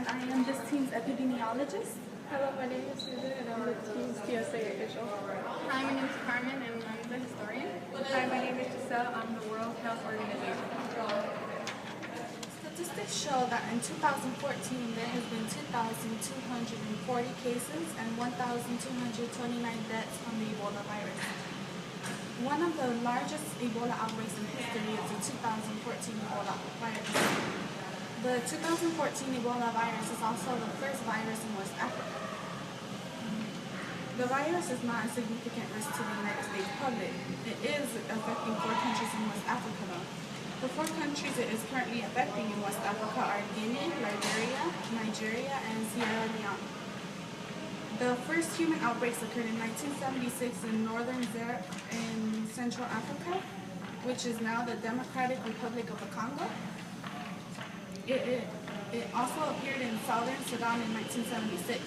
and I am this team's epidemiologist. Hello, my name is Susan, and I'm the team's TSA official. Hi, my name is Carmen, and I'm the historian. Hi, my name is Giselle. I'm the World Health Organization. Statistics show that in 2014 there has been 2,240 cases and 1,229 deaths from the Ebola virus. One of the largest Ebola outbreaks in history is the 2014 Ebola virus. The 2014 Ebola virus is also the first virus in West Africa. The virus is not a significant risk to the United States public. It is affecting 4 countries in West Africa though. The 4 countries it is currently affecting in West Africa are Guinea, Liberia, Nigeria, and Sierra Leone. The first human outbreaks occurred in 1976 in northern Zaire in Central Africa, which is now the Democratic Republic of the Congo. It also appeared in southern Sudan in 1976.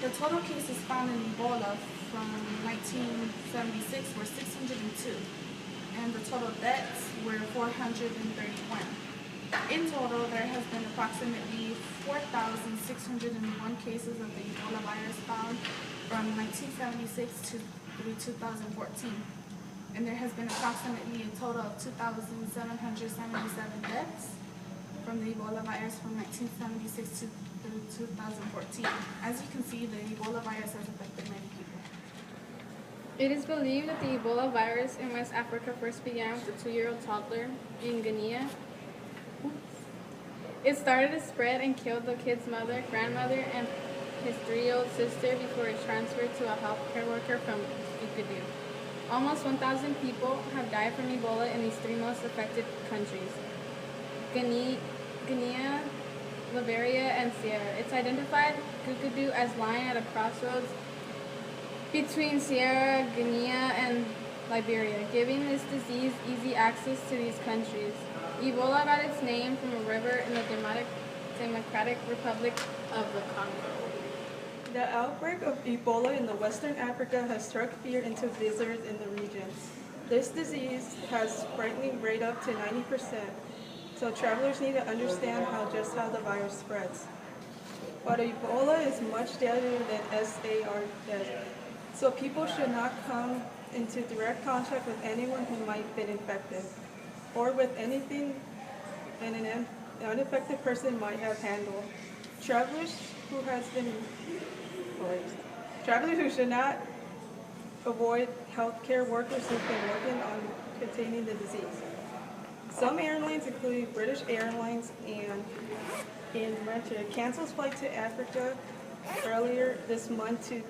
The total cases found in Ebola from 1976 were 602, and the total deaths were 431. In total, there has been approximately 4,601 cases of the Ebola virus found from 1976 through 2014. And there has been approximately a total of 2,777 deaths from the Ebola virus from 1976 through 2014. As you can see, the Ebola virus has affected many people. It is believed that the Ebola virus in West Africa first began with a 2-year-old toddler in Guinea. It started to spread and killed the kid's mother, grandmother, and his 3-year-old sister before it transferred to a healthcare worker from Uganda. Almost 1,000 people have died from Ebola in these 3 most affected countries: Guinea, Liberia, and Sierra. It's identified Gugudu as lying at a crossroads between Sierra, Guinea, and Liberia, giving this disease easy access to these countries. Ebola got its name from a river in the Democratic Republic of the Congo. The outbreak of Ebola in the Western Africa has struck fear into visitors in the region. This disease has frightening rate up to 90%, so travelers need to understand how the virus spreads. But Ebola is much deadlier than SARS, so people should not come into direct contact with anyone who might have been infected, or with anything an unaffected person might have handled. Travelers who should not avoid healthcare workers who've been working on containing the disease. Some airlines, including British Airlines and Navarrete, canceled flights to Africa earlier this month to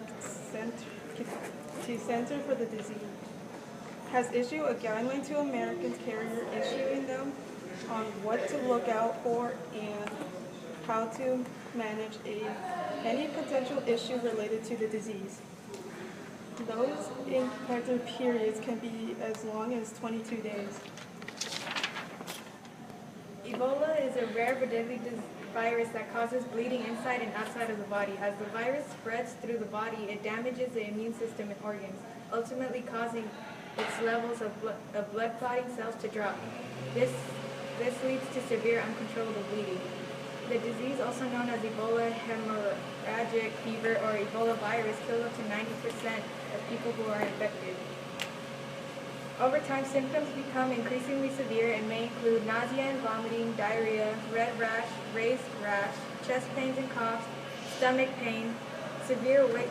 center for the disease. Has issued a guideline to American carrier issuing them on what to look out for and how to manage any potential issue related to the disease. Those infected periods can be as long as 22 days. Ebola is a rare but deadly virus that causes bleeding inside and outside of the body. As the virus spreads through the body, it damages the immune system and organs, ultimately causing its levels of blood clotting cells to drop. This leads to severe uncontrollable bleeding. The disease, also known as Ebola hemorrhagic fever or Ebola virus, kills up to 90% of people who are infected. Over time, symptoms become increasingly severe and may include nausea and vomiting, diarrhea, red rash, raised rash, chest pains and coughs, stomach pain, severe weight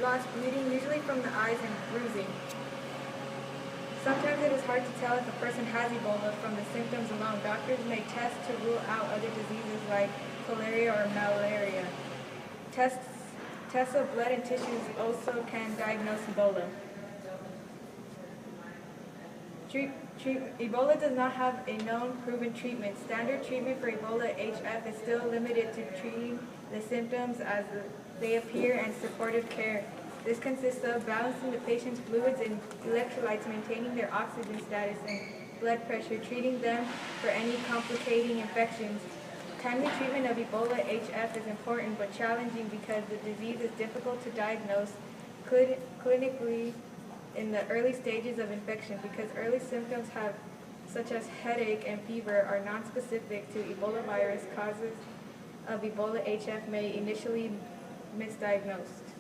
loss, bleeding, usually from the eyes, and bruising. Sometimes it is hard to tell if a person has Ebola from the symptoms alone. Doctors may test to rule out other diseases like cholera or malaria. Tests of blood and tissues also can diagnose Ebola. Ebola does not have a known proven treatment. Standard treatment for Ebola HF is still limited to treating the symptoms as they appear and supportive care. This consists of balancing the patient's fluids and electrolytes, maintaining their oxygen status and blood pressure, treating them for any complicating infections. Timely treatment of Ebola HF is important but challenging because the disease is difficult to diagnose clinically in the early stages of infection, because early symptoms such as headache and fever are nonspecific to Ebola virus of Ebola HF may initially misdiagnosed.